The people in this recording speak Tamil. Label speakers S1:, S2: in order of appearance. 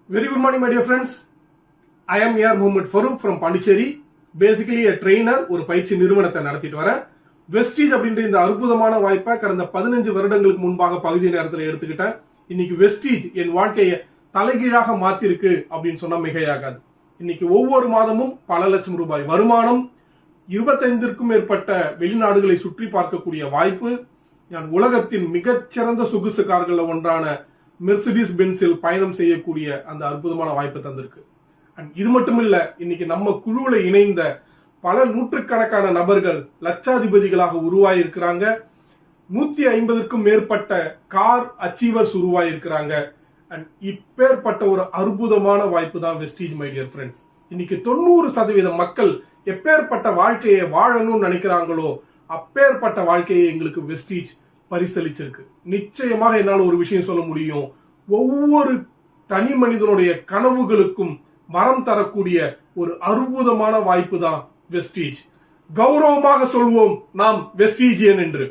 S1: Very good morning, my dear friends. I am here Muhammad Farooq from Pondicherry. Basically a trainer, ஒரு பயிற்சி நிறுவனத்தை நடத்திட்டு வரேன். வெஸ்டீஜ் அப்படின்ற இந்த அற்புதமான வாய்ப்பை கடந்த 15 வருடங்களுக்கு முன்பாக பகுதி நேரத்தில் எடுத்துக்கிட்டேன். இன்னைக்கு வெஸ்டீஜ் என் வாழ்க்கையை தலைகீழாக மாத்திருக்கு அப்படின்னு சொன்னா மிகையாகாது. இன்னைக்கு ஒவ்வொரு மாதமும் பல லட்சம் ரூபாய் வருமானம், 25க்கும் மேற்பட்ட வெளிநாடுகளை சுற்றி பார்க்கக்கூடிய வாய்ப்பு, நான் உலகத்தின் மிகச்சிறந்த சொகுசு கார்கள் ஒன்றான மெர்சிடிஸ் பென்ஸில் பயணம் செய்யக்கூடிய அந்த அற்புதமான வாய்ப்பு தந்திருக்கு. இது மட்டும் இல்ல, இன்னைக்கு நம்ம குழுவுல இணைந்த பல நூற்றுக்கணக்கான நபர்கள் லட்சாதிபதிகளாக உருவாகி இருக்கிறாங்க. 150க்கும் மேற்பட்ட கார் அச்சீவர்ஸ் உருவாகி இருக்கிறாங்க. அண்ட் இப்பேற்பட்ட ஒரு அற்புதமான வாய்ப்பு தான் வெஸ்டீஜ், மை டியர் ஃப்ரெண்ட்ஸ். இன்னைக்கு 90% மக்கள் எப்பேற்பட்ட வாழ்க்கையை வாழணும்னு நினைக்கிறாங்களோ அப்பேற்பட்ட வாழ்க்கையை எங்களுக்கு வெஸ்டீஜ் பரிசளிச்சிருக்கு. நிச்சயமாக என்னால் ஒரு விஷயம் சொல்ல முடியும், ஒவ்வொரு தனி மனிதனுடைய கனவுகளுக்கும் வரம் தரக்கூடிய ஒரு அற்புதமான வாய்ப்பு தான் வெஸ்டீஜ். கௌரவமாக சொல்வோம் நாம் வெஸ்டீஜியன் என்று.